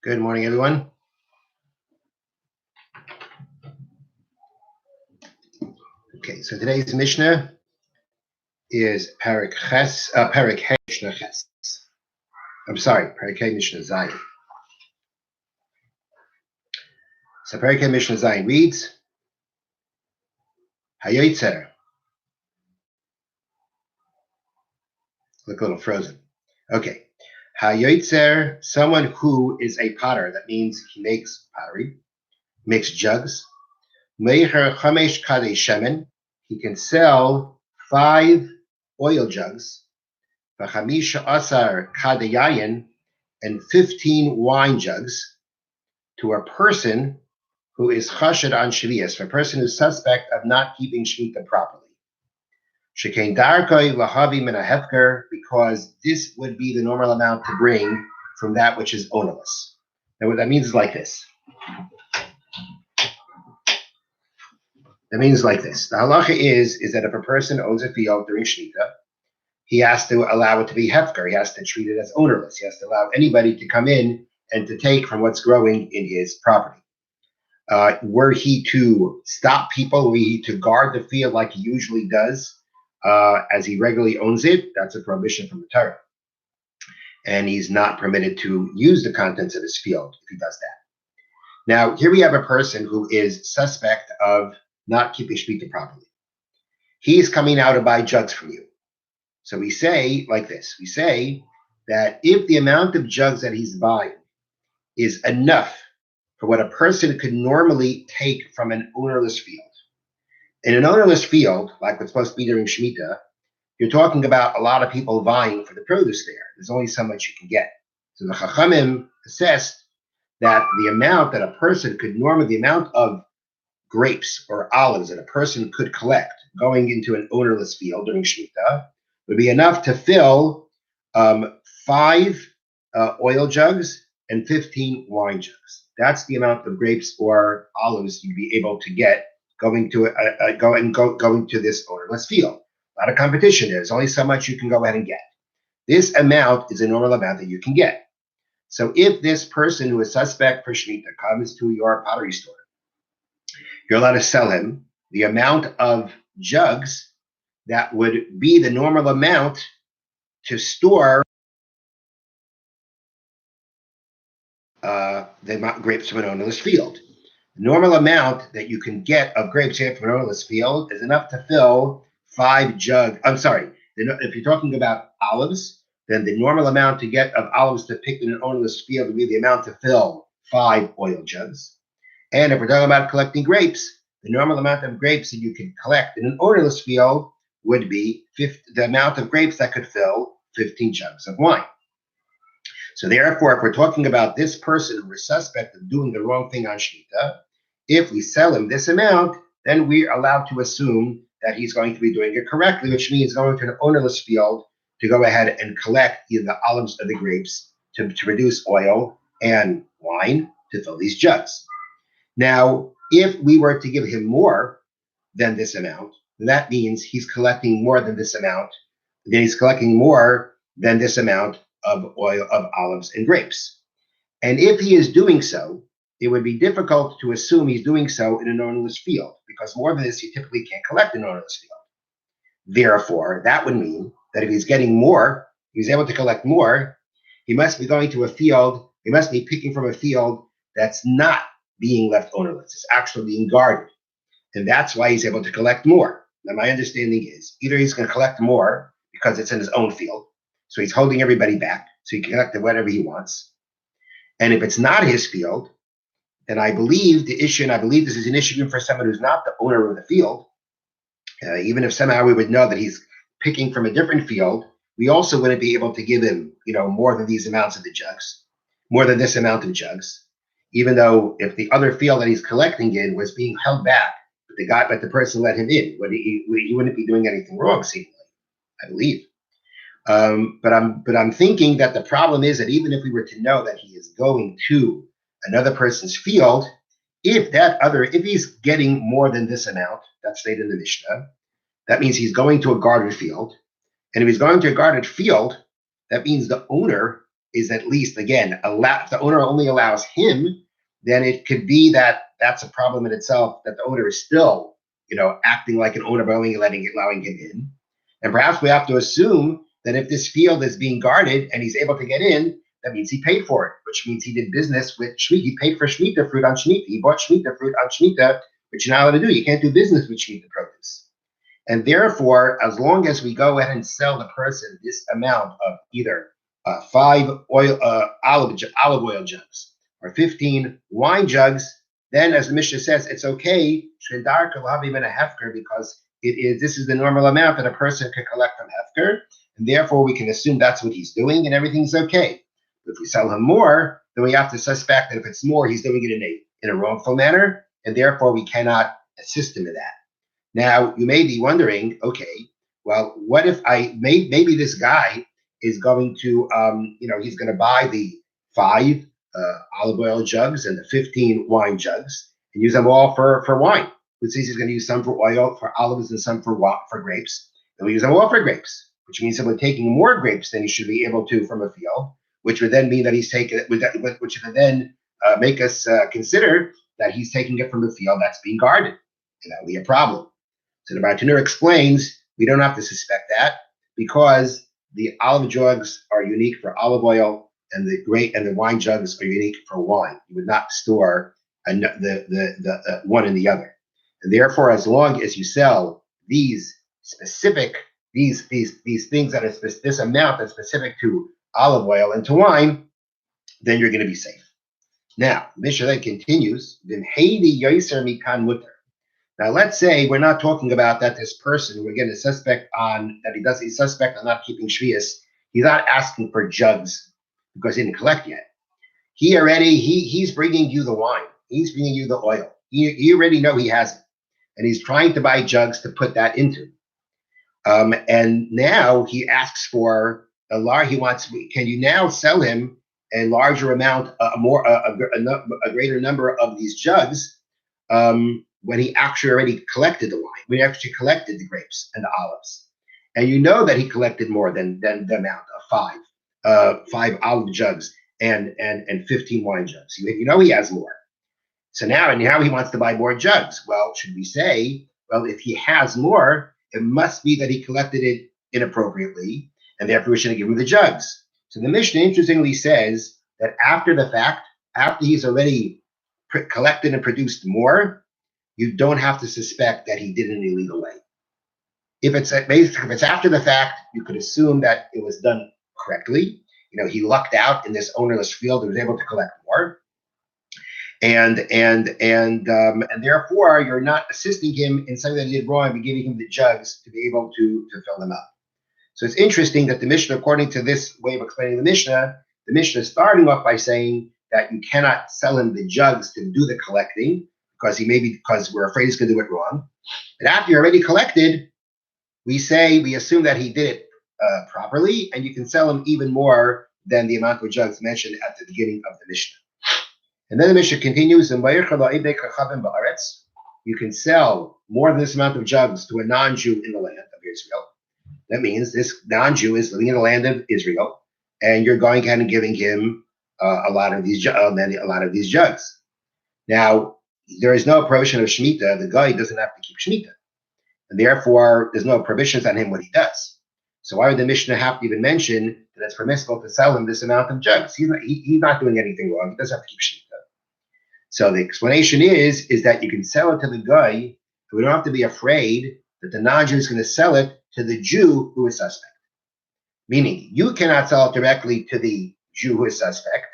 Good morning, everyone. Okay, so today's Mishna is Parak He Mishnah Ches. I'm sorry, Parak He Mishnah Zayin. So Parak He Mishnah Zayin reads, Hayotzer. Look a little frozen. Okay. Hayotzer, someone who is a potter. That means he makes pottery, makes jugs. Meicher Chamesh Kadei Shemen. He can sell 5 oil jugs. V'chamisha asar kadei yayin, and 15 wine jugs to a person who is chashad on shvius, for a person who's suspect of not keeping shmita properly. Shekein darkoi lahavi min hefker, because this would be the normal amount to bring from that which is ownerless. Now what that means is like this. That means like this. The halacha is that if a person owns a field during shmita, he has to allow it to be hefker. He has to treat it as ownerless. He has to allow anybody to come in and to take from what's growing in his property. Were he to stop people, were he to guard the field like he usually does, as he regularly owns it, that's a prohibition from the Torah. And he's not permitted to use the contents of his field if he does that. Now, here we have a person who is suspect of not keeping shmita properly. He's coming out to buy jugs from you. So we say like this. We say that if the amount of jugs that he's buying is enough for what a person could normally take from an ownerless field. In an ownerless field, like what's supposed to be during Shemitah, you're talking about a lot of people vying for the produce there. There's only so much you can get. So the Chachamim assessed that the amount that a person could normally, the amount of grapes or olives that a person could collect going into an ownerless field during Shemitah would be enough to fill 5 oil jugs and 15 wine jugs. That's the amount of grapes or olives you'd be able to get going to this ownerless field. A lot of competition. There's only so much you can go ahead and get. This amount is a normal amount that you can get. So if this person who is suspect for Shemitah comes to your pottery store, you're allowed to sell him the amount of jugs that would be the normal amount to store the grapes from an ownerless field. The normal amount that you can get of grapes from an ownerless field is enough to fill 5 jugs. I'm sorry, if you're talking about olives, then the normal amount to get of olives to pick in an ownerless field would be the amount to fill 5 oil jugs. And if we're talking about collecting grapes, the normal amount of grapes that you can collect in an ownerless field would be the amount of grapes that could fill 15 jugs of wine. So therefore, if we're talking about this person who is suspect of doing the wrong thing on Shemitah, if we sell him this amount, then we're allowed to assume that he's going to be doing it correctly, which means going to an ownerless field to go ahead and collect either the olives or the grapes to produce oil and wine to fill these jugs. Now, if we were to give him more than this amount, that means he's collecting more than this amount. Then he's collecting more than this amount of oil, of olives and grapes. And if he is doing so, it would be difficult to assume he's doing so in an ownerless field, because more than this, you typically can't collect in an ownerless field. Therefore, that would mean that if he's getting more, he's able to collect more, he must be going to a field, he must be picking from a field that's not being left ownerless. It's actually being guarded. And that's why he's able to collect more. Now, my understanding is either he's going to collect more because it's in his own field, so he's holding everybody back, so he can collect whatever he wants. And if it's not his field, then I believe the issue, and I believe this is an issue for someone who's not the owner of the field, even if somehow we would know that he's picking from a different field, we also wouldn't be able to give him, more than these amounts of the jugs, more than this amount of jugs, even though if the other field that he's collecting in was being held back, but the person let him in, he wouldn't be doing anything wrong, seemingly, I believe. But I'm thinking that the problem is that even if we were to know that he is going to another person's field, if he's getting more than this amount that's stated in the Mishnah, that means he's going to a guarded field. And if he's going to a guarded field, that means the owner is at least, again, if the owner only allows him, then it could be that that's a problem in itself, that the owner is still, acting like an owner by only allowing him in. And perhaps we have to assume that if this field is being guarded and he's able to get in, that means he paid for it, which means he did business with Shemitah. He paid for Shemitah fruit on Shemitah. He bought Shemitah fruit on Shemitah, which you're not allowed to do. You can't do business with Shemitah produce. And therefore, as long as we go ahead and sell the person this amount of either 5 olive oil jugs or 15 wine jugs, then as the Mishnah says, it's okay, because this is the normal amount that a person could collect from Hefker, and therefore we can assume that's what he's doing and everything's okay. But if we sell him more, then we have to suspect that if it's more, he's doing it in a wrongful manner, and therefore we cannot assist him in that. Now, you may be wondering, okay, well, what if maybe this guy is going to, he's going to buy the 5 olive oil jugs and the 15 wine jugs and use them all for wine. Which says he's going to use some for oil, for olives, and some for grapes. And we use them all for grapes, which means someone taking more grapes than he should be able to from a field, which would then mean that which would then make us consider that he's taking it from a field that's being guarded, and that would be a problem. So the Bartanur explains we don't have to suspect that because the olive jugs are unique for olive oil, and the wine jugs are unique for wine. You would not store the one in the other. And therefore, as long as you sell these specific these things that are this amount that's specific to olive oil and to wine, then you're going to be safe. Now, Mishnah then continues. Now, let's say we're not talking about that this person, we're getting a suspect on that he's suspect on not keeping shvius. He's not asking for jugs because he didn't collect yet. He's bringing you the wine. He's bringing you the oil. You already know he has it. And he's trying to buy jugs to put that into. And now he asks for can you now sell him a larger amount, a greater number of these jugs when he actually already collected the wine, when he actually collected the grapes and the olives. And you know that he collected more than the amount of 5 olive jugs and 15 wine jugs. You know he has more. So now he wants to buy more jugs. Well, should we say, well, if he has more, it must be that he collected it inappropriately, and therefore we shouldn't give him the jugs. So the Mishnah interestingly says that after the fact, after he's already collected and produced more, you don't have to suspect that he did it in an illegal way. If it's after the fact, you could assume that it was done correctly. He lucked out in this ownerless field and was able to collect more. And therefore you're not assisting him in something that he did wrong, but giving him the jugs to be able to fill them up. So it's interesting that the Mishnah, according to this way of explaining the Mishnah is starting off by saying that you cannot sell him the jugs to do the collecting because we're afraid he's going to do it wrong. And after you already collected, we assume that he did it properly, and you can sell him even more than the amount of jugs mentioned at the beginning of the Mishnah. And then the Mishnah continues, you can sell more than this amount of jugs to a non-Jew in the land of Israel. That means this non-Jew is living in the land of Israel, and you're going ahead and giving him a lot of these jugs. Now, there is no prohibition of Shemitah. The guy doesn't have to keep Shemitah, and therefore there's no prohibitions on him what he does. So why would the Mishnah have to even mention that it's permissible to sell him this amount of jugs? He's not doing anything wrong. He doesn't have to keep Shemitah. So the explanation is that you can sell it to the guy, but we don't have to be afraid that the non-Jew is going to sell it to the Jew who is suspect. Meaning, you cannot sell it directly to the Jew who is suspect,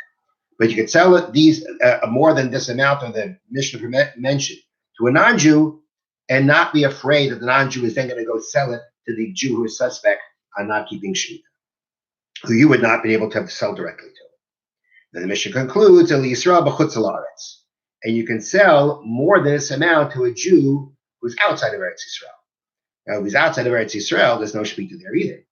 but you can sell it these more than this amount of the Mishnah mentioned to a non-Jew, and not be afraid that the non-Jew is then going to go sell it to the Jew who is suspect on not keeping Shemitah, who you would not be able to sell directly to. Then the Mishnah concludes, El Yisrael b'chutz ha'aretz, and you can sell more than this amount to a Jew who's outside of Eretz Yisrael. Now, if he's outside of Eretz Yisrael, there's no Shemitah there either.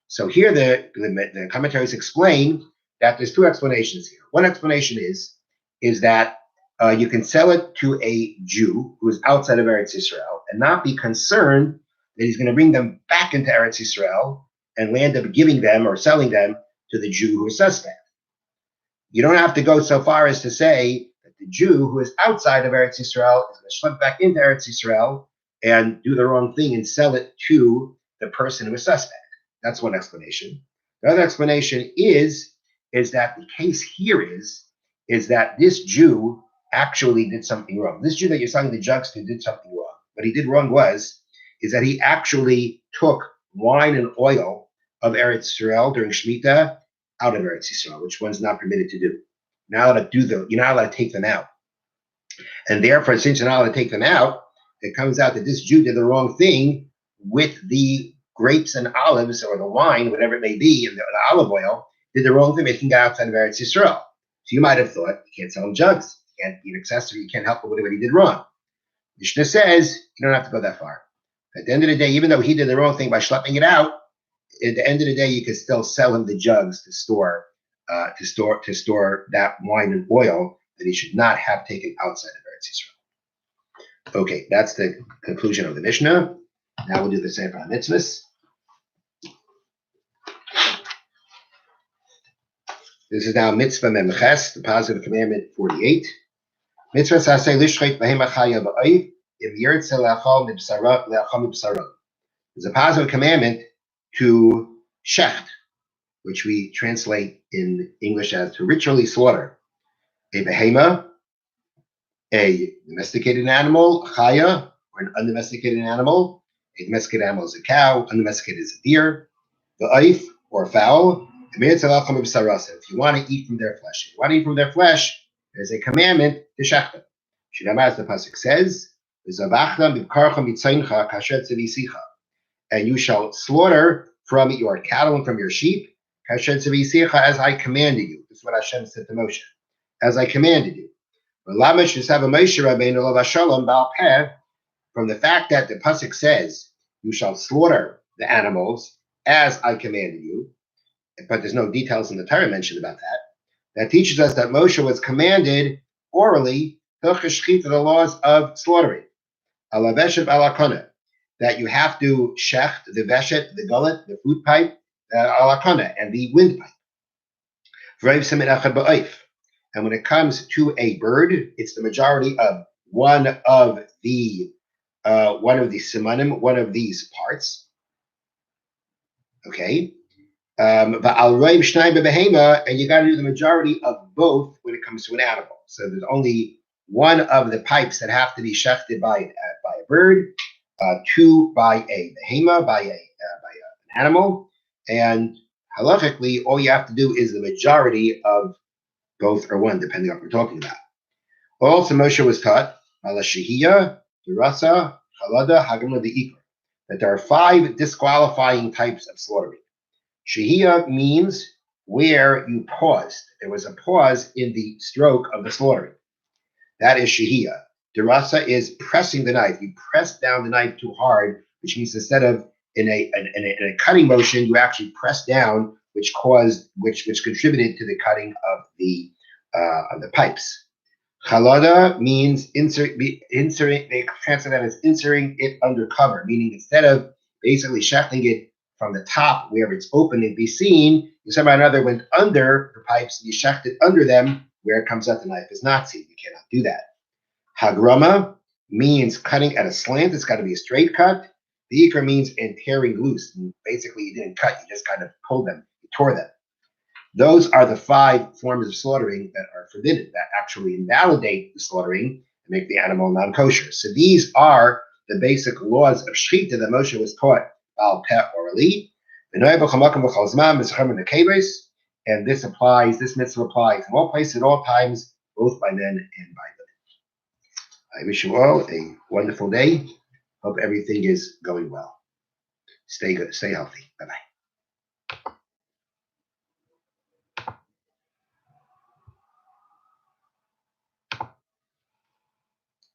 So here the commentaries explain that there's 2 explanations here. One explanation is that you can sell it to a Jew who is outside of Eretz Yisrael and not be concerned that he's going to bring them back into Eretz Yisrael and land up giving them or selling them to the Jew who is suspect. You don't have to go so far as to say that the Jew who is outside of Eretz Yisrael is going to slip back into Eretz Yisrael and do the wrong thing and sell it to the person who is suspect. That's one explanation. The other explanation is that the case here is that this Jew actually did something wrong. This Jew that you're selling the jugs to did something wrong. What he did wrong is that he actually took wine and oil of Eretz Yisrael during Shemitah out of Eretz Yisrael, which one's not permitted to do. You're not allowed to take them out. And therefore, since you're not allowed to take them out, it comes out that this Jew did the wrong thing with the grapes and olives or the wine, whatever it may be, and the olive oil, did the wrong thing making it outside of Eretz Yisrael. So you might have thought, you can't sell him jugs, you can't eat accessory, you can't help him with what he did wrong. Mishna says, you don't have to go that far. At the end of the day, even though he did the wrong thing by schlepping it out, at the end of the day, you can still sell him the jugs to store that wine and oil that he should not have taken outside of Eretz Yisrael. Okay, that's the conclusion of the Mishnah. Now we'll do the Sefer HaMitzvot. This is now Mitzvah Memches, the positive commandment 48. Mitzvah saseh lishchait behema chaya ba'oiv im yirtze le'achal mibsara le'achal mibsara. There's a positive commandment to shecht, which we translate in English as to ritually slaughter a behema, a domesticated animal, chaya, or an undomesticated animal. A domesticated animal is a cow, undomesticated is a deer, the oif, or a fowl. If you want to eat from their flesh, there's a commandment to shecht them. As the pasuk says, and you shall slaughter from your cattle and from your sheep, as I commanded you. This is what Hashem said to Moshe. As I commanded you. From the fact that the pasuk says, you shall slaughter the animals as I commanded you, but there's no details in the Torah mentioned about that. That teaches us that Moshe was commanded orally the laws of slaughtering. That you have to shecht the veshet, the gullet, the food pipe, and the wind pipe. And when it comes to a bird, it's the majority of one of the simanim, one of these parts. Okay. And you got to do the majority of both when it comes to an animal. So there's only one of the pipes that have to be shechted by a bird, two by a behema, by an animal, and halachically, all you have to do is the majority of both or one, depending on what we're talking about. Also, Moshe was taught ala shehiyah, derasa, halada, hagama, the that there are 5 disqualifying types of slaughtering. Shehiyah means where you paused. There was a pause in the stroke of the slaughtering. That is shehiyah. Derasa is pressing the knife. You press down the knife too hard, which means instead of in a cutting motion, you actually press down, which contributed to the cutting of the pipes. Chalada means inserting. They translate that as inserting it under cover, meaning instead of basically shechting it from the top where it's open and be seen, you somehow or another went under the pipes and you shecht it under them where it comes out the knife is not seen. You cannot do that. Hagrama means cutting at a slant. It's got to be a straight cut. The ikar means tearing loose. And basically, you didn't cut. You just kind of pulled them. You tore them. Those are the 5 forms of slaughtering that are forbidden, that actually invalidate the slaughtering and make the animal non-kosher. So these are the basic laws of shechita that Moshe was taught al peh orally. And this mitzvah applies in all places, at all times, both by men and by women. I wish you all a wonderful day. Hope everything is going well. Stay good. Stay healthy. Bye-bye.